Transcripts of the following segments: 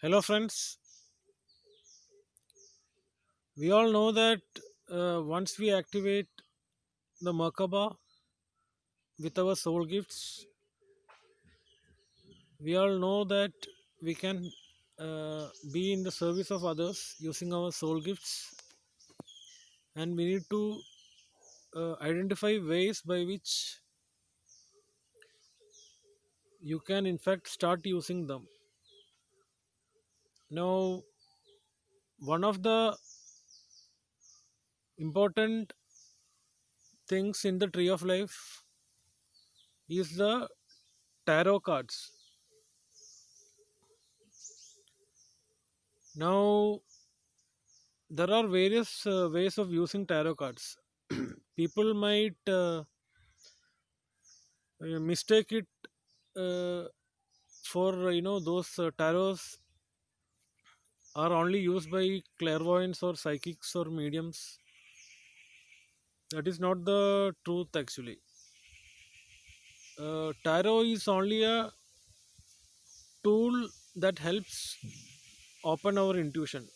Hello, friends. We all know that once we activate the Merkaba with our soul gifts, we all know that we can be in the service of others using our soul gifts, and we need to identify ways by which you can, in fact, start using them. Now, one of the important things in the tree of life is the tarot cards. Now, there are various ways of using tarot cards. People might mistake it uh, for those tarots are only used by clairvoyants or psychics or mediums. That is not the truth actually. Tarot is only a tool that helps open our intuition.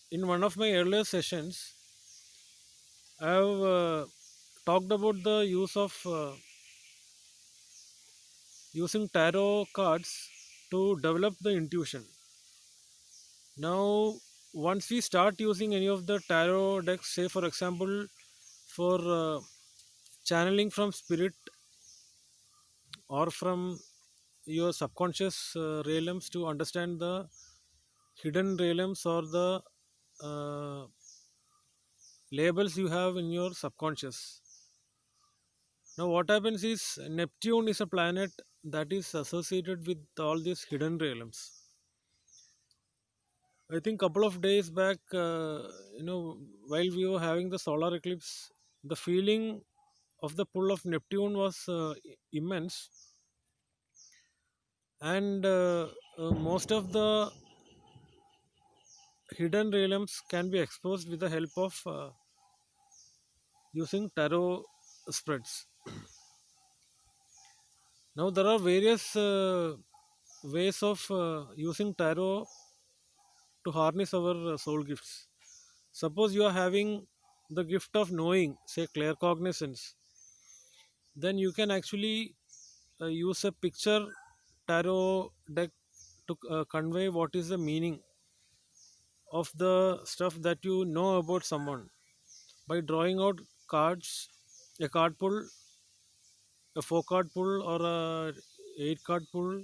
In one of my earlier sessions, I have talked about the use of using tarot cards to develop the intuition. Now, once we start using any of the tarot decks, say for example, for channeling from spirit or from your subconscious realms to understand the hidden realms or the uh, labels you have in your subconscious. Now, what happens is Neptune is a planet that is associated with all these hidden realms. I think couple of days back, while we were having the solar eclipse, the feeling of the pull of Neptune was immense, and most of the hidden realms can be exposed with the help of using tarot spreads. Now there are various ways of using tarot to harness our soul gifts. Suppose you are having the gift of knowing, say claircognizance, then you can actually use a picture tarot deck to convey what is the meaning of the stuff that you know about someone by drawing out cards, a card pull, a four card pull, or a eight card pull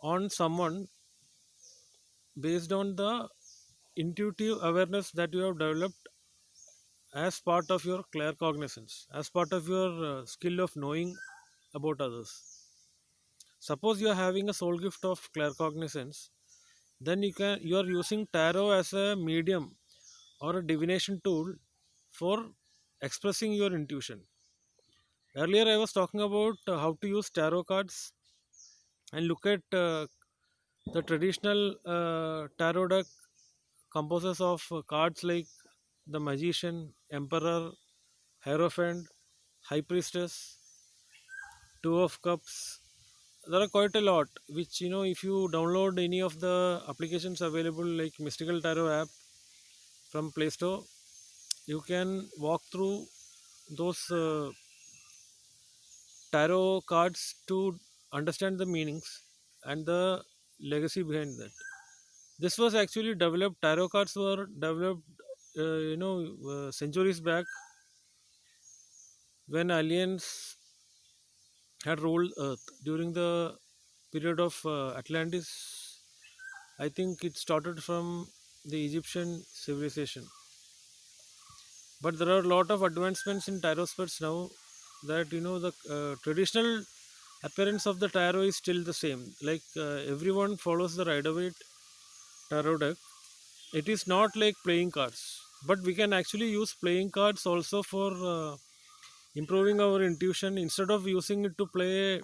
on someone based on the intuitive awareness that you have developed as part of your claircognizance, as part of your skill of knowing about others. Suppose you are having a soul gift of claircognizance, then you are using tarot as a medium or a divination tool for expressing your intuition. Earlier, I was talking about how to use tarot cards and look at the traditional tarot deck composes of cards like the Magician, Emperor, Hierophant, High Priestess, Two of Cups. There are quite a lot, which if you download any of the applications available like Mystical Tarot app from Play Store, you can walk through those tarot cards to understand the meanings and the legacy behind that. This was actually developed. Tarot cards were developed, centuries back when aliens had ruled Earth during the period of Atlantis. I think it started from the Egyptian civilization. But there are a lot of advancements in tarot spreads now that the traditional appearance of the tarot is still the same. Like everyone follows the Rider Waite tarot deck. It is not like playing cards, but we can actually use playing cards also for improving our intuition instead of using it to play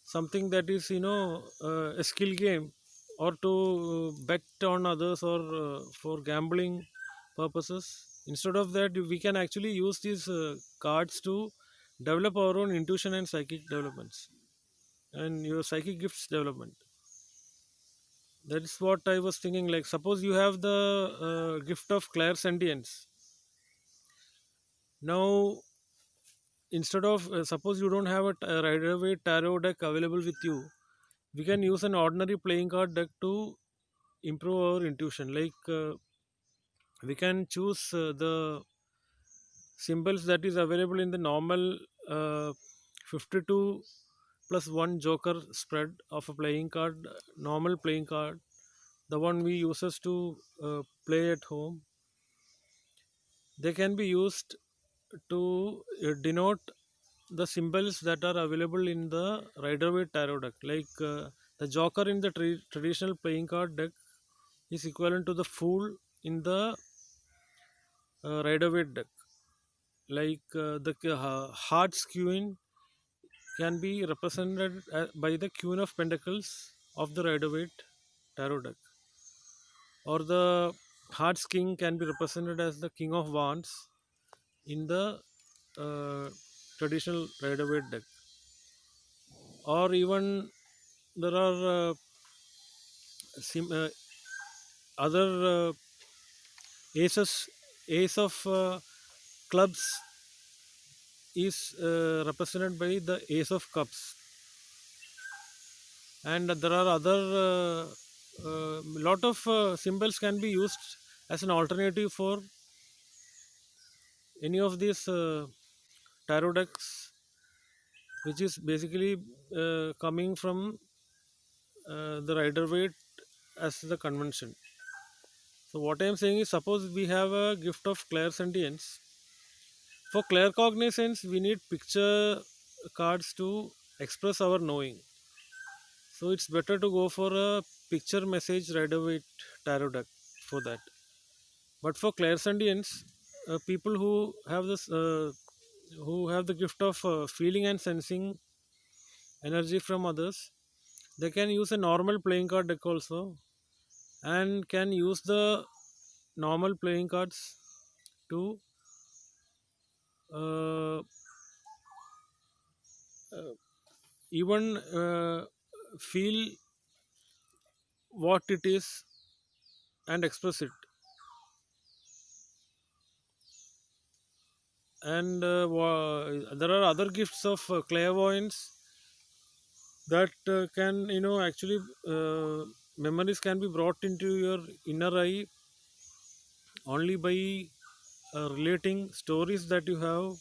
something that is a skill game or to bet on others or for gambling purposes. Instead of that, we can actually use these cards to develop our own intuition and psychic developments and your psychic gifts development. That is what I was thinking. Like, suppose you have the gift of clairsentience. Now, instead of suppose you don't have a Rider Waite tarot deck available with you, we can use an ordinary playing card deck to improve our intuition. Like, we can choose the symbols that is available in the normal 52 plus 1 joker spread of a playing card, normal playing card, the one we uses to play at home. They can be used to denote the symbols that are available in the Rider Waite tarot deck. Like, the joker in the traditional playing card deck is equivalent to the fool in the Rider Waite deck. Like, the heart's queen can be represented by the Queen of Pentacles of the Rider Waite tarot deck, or the Heart's King can be represented as the King of Wands in the uh, traditional Rider Waite deck, or even there are other aces. Ace of clubs is represented by the Ace of Cups, and there are other lot of symbols can be used as an alternative for any of these tarot decks, which is basically coming from the Rider Waite as the convention. So what I am saying is, suppose we have a gift of clairsentience. For claircognizance, we need picture cards to express our knowing. So it's better to go for a picture message Rider Waite tarot deck for that. But for clairsentience, people who have the gift of feeling and sensing energy from others, they can use a normal playing card deck also, and can use the normal playing cards to uh, uh, even feel what it is and express it. And there are other gifts of clairvoyance that can, actually, memories can be brought into your inner eye only by relating stories that you have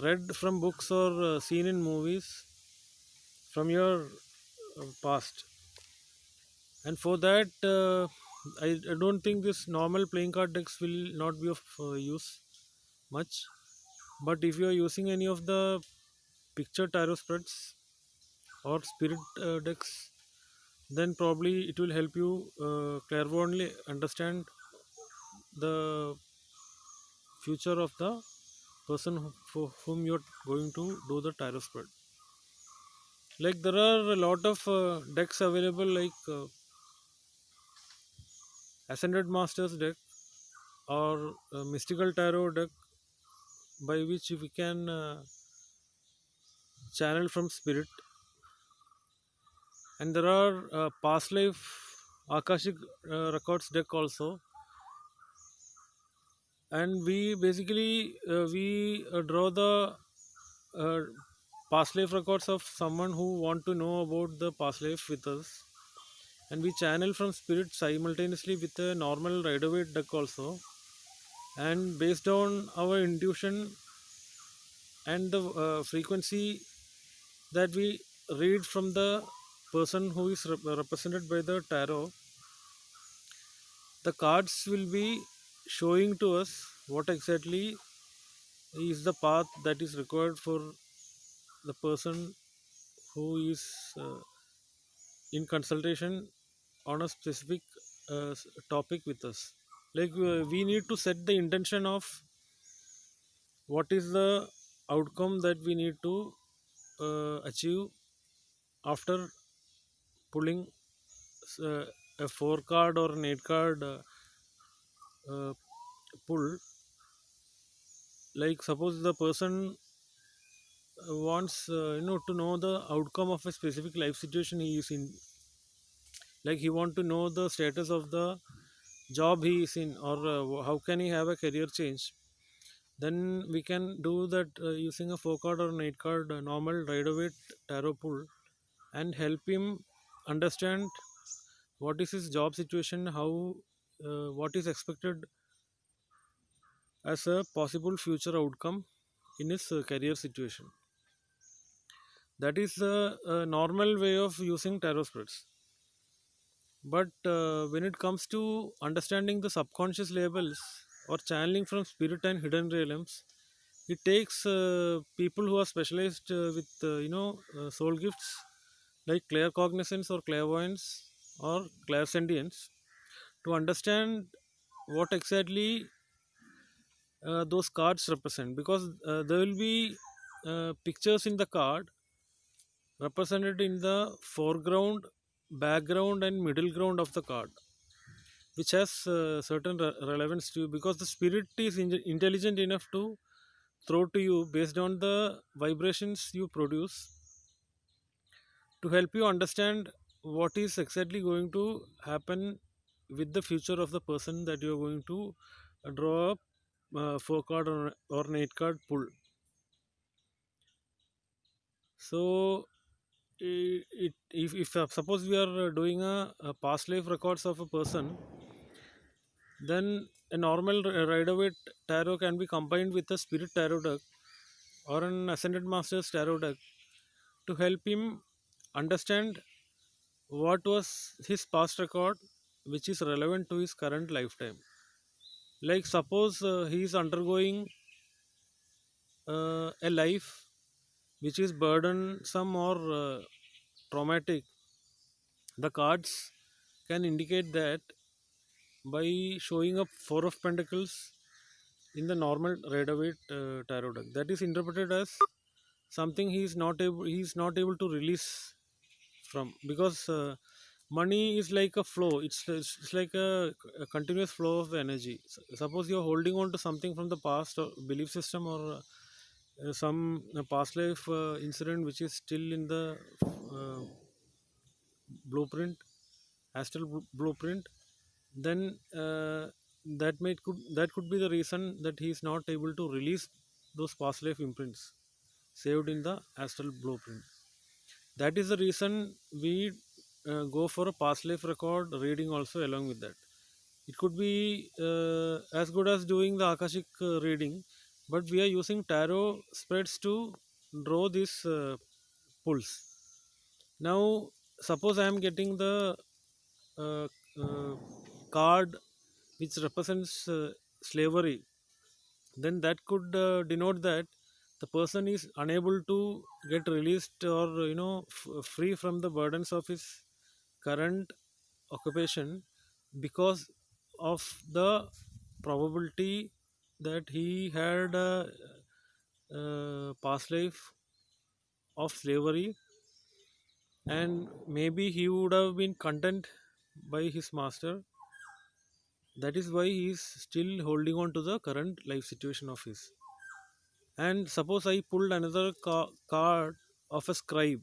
read from books or seen in movies from your past. And for that, I don't think this normal playing card decks will not be of use much. But if you are using any of the picture tarot spreads or spirit decks, then probably it will help you clairvoyantly understand the future of the person for whom you're going to do the tarot spread. Like, there are a lot of decks available, like Ascended Masters deck or Mystical Tarot deck, by which we can channel from spirit. And there are past life Akashic records deck also, and we basically draw the uh, past life records of someone who want to know about the past life with us, and we channel from spirit simultaneously with a normal Rider Waite deck also. And based on our intuition and the frequency that we read from the person who is represented by the tarot, the cards will be showing to us what exactly is the path that is required for the person who is in consultation on a specific topic with us. Like, we need to set the intention of what is the outcome that we need to achieve after pulling uh, a 4 card or an 8 card uh, pull. Like, suppose the person wants to know the outcome of a specific life situation he is in. like he want to know the status of the job he is in, or how can he have a career change. Then we can do that using a 4 card or 8 card normal rider weight tarot pool, and help him understand what is his job situation, how what is expected as a possible future outcome in his career situation. That is the normal way of using tarot spreads. But when it comes to understanding the subconscious labels or channeling from spirit and hidden realms, it takes people who are specialized with soul gifts like claircognizance or clairvoyance or clairsentience to understand what exactly those cards represent, because there will be pictures in the card represented in the foreground, background, and middle ground of the card, which has certain relevance to you, because the spirit is intelligent enough to throw to you based on the vibrations you produce, to help you understand what is exactly going to happen with the future of the person that you are going to draw up 4 card or an 8 card pull. So if suppose we are doing a past life records of a person, then a normal rider weight tarot can be combined with a spirit tarot deck or an ascended master's tarot deck to help him understand what was his past record which is relevant to his current lifetime. Like suppose he is undergoing a life which is burdensome or traumatic, the cards can indicate that by showing up four of pentacles in the normal Rider-Waite tarot deck. That is interpreted as something he is not able to release from, because money is like a flow. It's like a continuous flow of energy. Suppose you're holding on to something from the past or belief system, or some past life incident which is still in the uh, blueprint, astral blueprint, then that could be the reason that he is not able to release those past life imprints saved in the astral blueprint. That is the reason we go for a past life record reading also along with that. It could be as good as doing the akashic reading, but we are using tarot spreads to draw these pulls. Now suppose I am getting the uh, uh, card which represents slavery, then that could denote that the person is unable to get released, or free from the burdens of his current occupation, because of the probability that he had a past life of slavery, and maybe he would have been content by his master. That is why he is still holding on to the current life situation of his. And suppose I pulled another card of a scribe,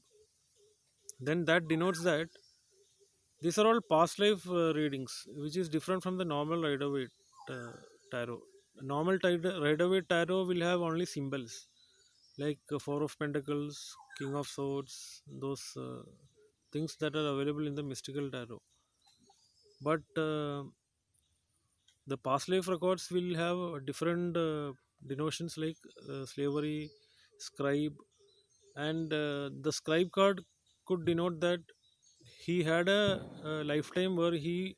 then that denotes that these are all past life readings, which is different from the normal Rider Waite uh, tarot. Normal Rider Waite tarot will have only symbols like Four of Pentacles, King of Swords, those things that are available in the mystical tarot. But the past life records will have different denotions like slavery, scribe, and the scribe card could denote that he had a lifetime where he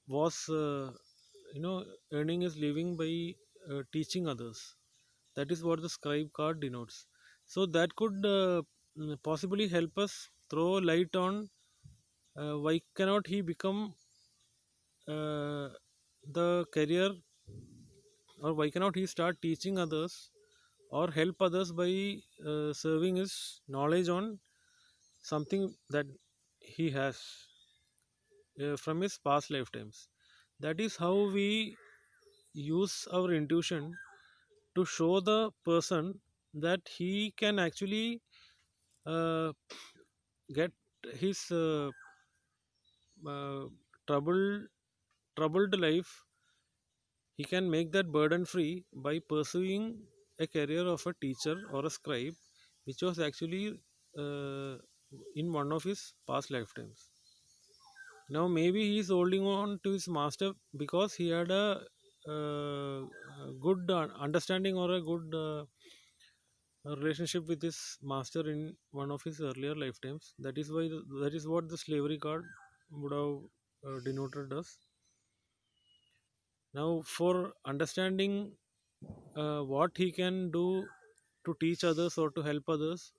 was earning his living by teaching others. That is what the scribe card denotes. So that could possibly help us throw light on why cannot he become uh, the career, or why cannot he start teaching others or help others by serving his knowledge on something that he has from his past lifetimes. That is how we use our intuition to show the person that he can actually uh, get his uh, troubled troubled life, he can make that burden free by pursuing a career of a teacher or a scribe, which was actually uh, in one of his past lifetimes. Now maybe he is holding on to his master because he had a good understanding or a good relationship with his master in one of his earlier lifetimes. That is why that is what the slavery card would have denoted us. Now, for understanding what he can do to teach others or to help others,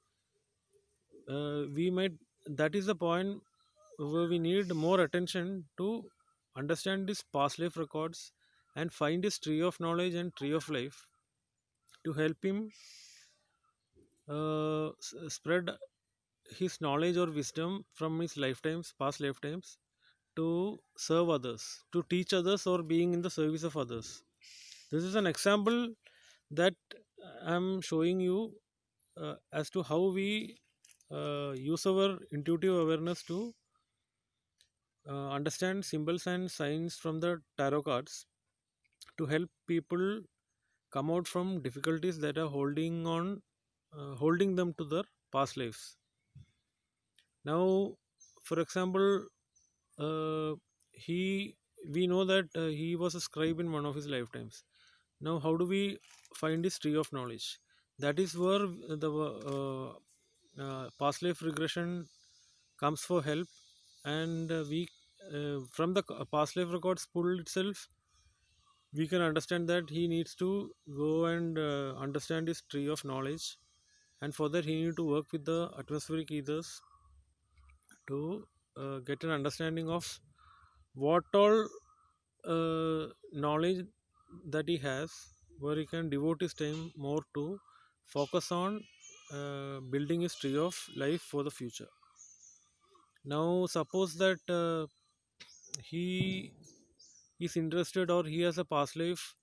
we might that is the point where we need more attention to understand his past life records and find his tree of knowledge and tree of life to help him spread his knowledge or wisdom from his lifetimes, past lifetimes, to serve others, to teach others, or being in the service of others. This is an example that I'm showing you as to how we use our intuitive awareness to understand symbols and signs from the tarot cards to help people come out from difficulties that are holding them to their past lives. Now, for example, uh, he we know that he was a scribe in one of his lifetimes. Now, how do we find his tree of knowledge? That is where the past life regression comes for help, and we from the past life records pool itself, we can understand that he needs to go and understand his tree of knowledge, and for that he need to work with the atmospheric ethers to get an understanding of what all knowledge that he has, where he can devote his time more to focus on building his tree of life for the future. Now suppose that he is interested or he has a past life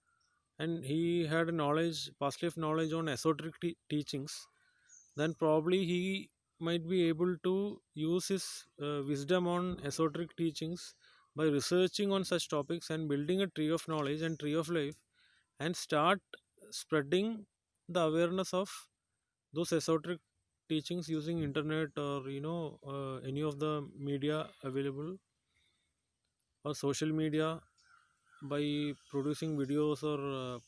and he had a knowledge past life knowledge on esoteric teachings, then probably he might be able to use his wisdom on esoteric teachings by researching on such topics and building a tree of knowledge and tree of life, and start spreading the awareness of those esoteric teachings using internet or any of the media available or social media, by producing videos, or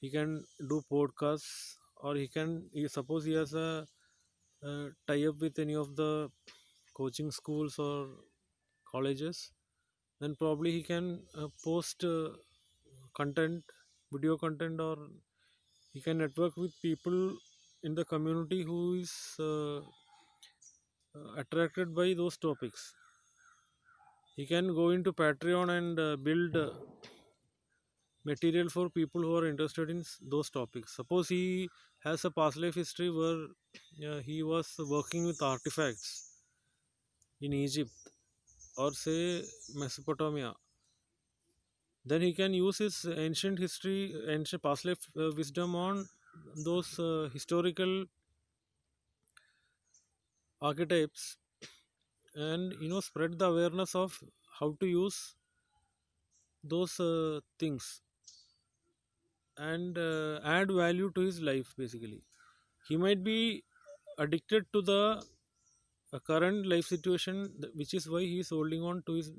he can do podcasts, or suppose he has a tie up with any of the coaching schools or colleges, then probably he can post content, video content, or he can network with people in the community who is attracted by those topics. He can go into Patreon and build material for people who are interested in those topics. Suppose he has a past life history where he was working with artifacts in Egypt or say Mesopotamia, then he can use his ancient history, ancient past life wisdom on those historical archetypes, and spread the awareness of how to use those things, and add value to his life. Basically, he might be addicted to the current life situation, which is why he is holding on to his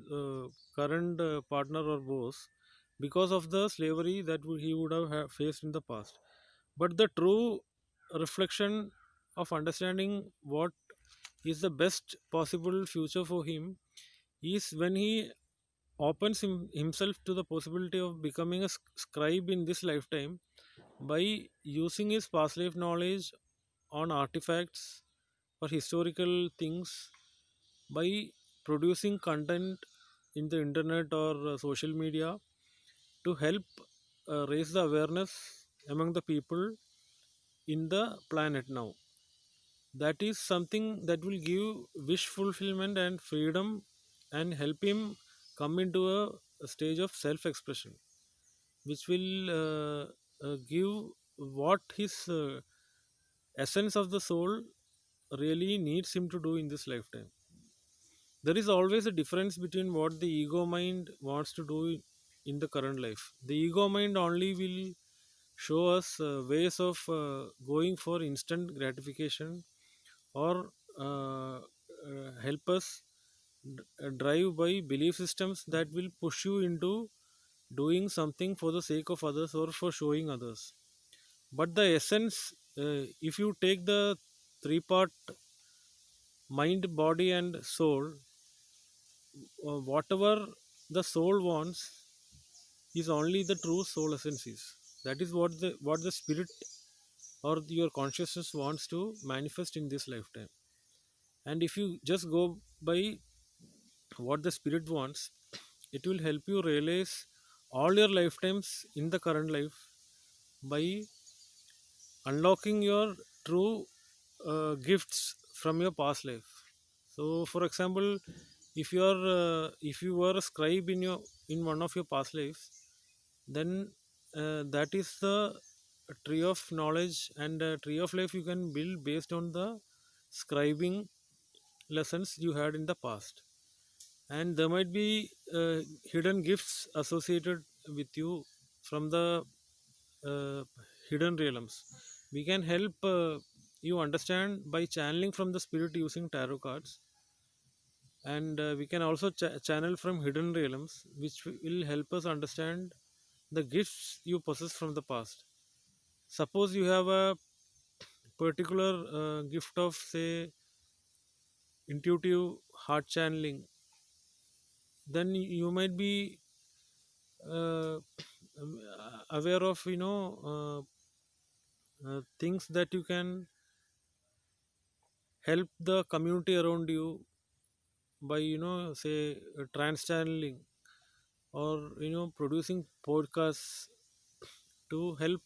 current partner or boss, because of the slavery that he would have faced in the past. But the true reflection of understanding what is the best possible future for him is when he opens himself to the possibility of becoming a scribe in this lifetime by using his past life knowledge on artifacts or historical things, by producing content in the internet or social media to help raise the awareness among the people in the planet now. That is something that will give wish fulfillment and freedom, and help him come into a stage of self expression, which will give what his essence of the soul really needs him to do in this lifetime. There is always a difference between what the ego mind wants to do in the current life. The ego mind only will show us ways of going for instant gratification, or help us drive by belief systems that will push you into doing something for the sake of others or for showing others. But the essence, if you take the three part, mind, body, and soul, whatever the soul wants is only the true soul essence is. That is what the spirit or your consciousness wants to manifest in this lifetime. And if you just go by what the spirit wants, it will help you realize all your lifetimes in the current life by unlocking your true gifts from your past life. So for example, if you were a scribe in one of your past lives, then that is the tree of knowledge and tree of life you can build based on the scribing lessons you had in the past. And there might be hidden gifts associated with you from the uh, hidden realms. We can help you understand by channeling from the spirit using tarot cards, and we can also channel from hidden realms, which will help us understand the gifts you possess from the past. Suppose you have a particular gift of, say, intuitive heart channeling, then you might be aware of things that you can help the community around you by, say, trans channeling, or producing podcasts to help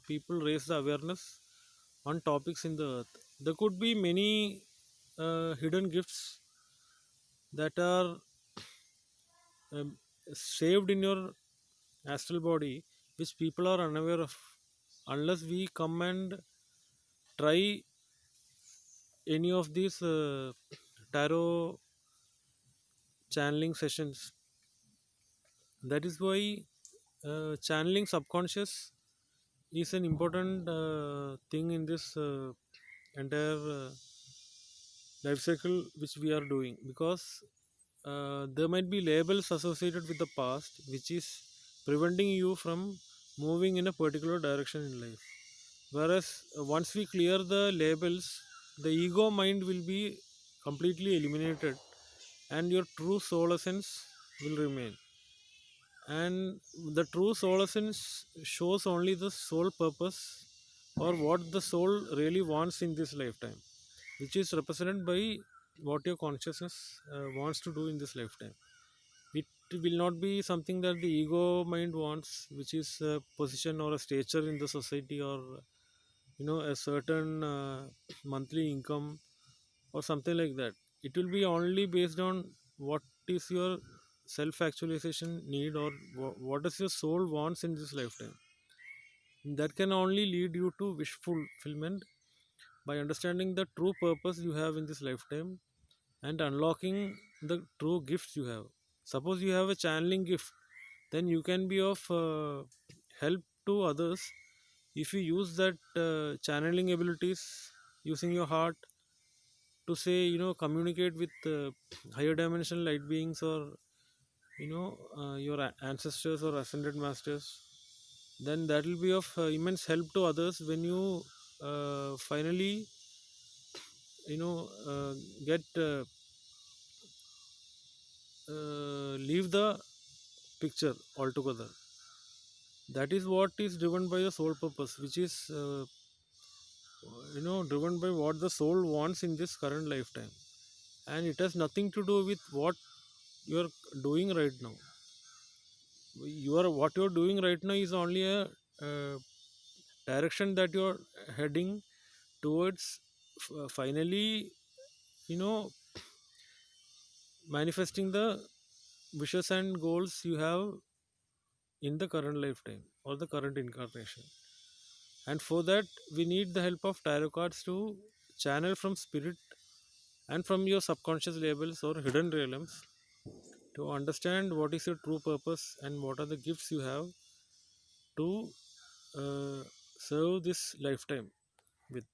people raise the awareness on topics in the earth. There could be many hidden gifts that are um, saved in your astral body, which people are unaware of, unless we come and try any of these tarot channeling sessions. That is why channeling subconscious is an important thing in this entire life cycle which we are doing, because there might be labels associated with the past which is preventing you from moving in a particular direction in life. Whereas once we clear the labels, the ego mind will be completely eliminated, and your true soul essence will remain. And the true soul essence shows only the soul purpose, or what the soul really wants in this lifetime, which is represented by what your consciousness wants to do in this lifetime. It will not be something that the ego mind wants, which is a position or a stature in the society, or a certain monthly income or something like that. It will be only based on what is your self actualization need, or what does your soul wants in this lifetime. That can only lead you to wish fulfillment by understanding the true purpose you have in this lifetime and unlocking the true gifts you have. Suppose you have a channeling gift, then you can be of help to others if you use that channeling abilities using your heart to, say, communicate with higher dimensional light beings, or your ancestors or ascended masters. Then that will be of immense help to others when you finally you know uh, get leave the picture altogether. That is what is driven by the soul purpose, which is driven by what the soul wants in this current lifetime, and it has nothing to do with what you are doing right now. What you are doing right now is only a direction that you are heading towards, finally, you know manifesting the wishes and goals you have in the current lifetime or the current incarnation. And for that, we need the help of tarot cards to channel from spirit and from your subconscious labels or hidden realms to understand what is your true purpose and what are the gifts you have to uh, serve this lifetime with.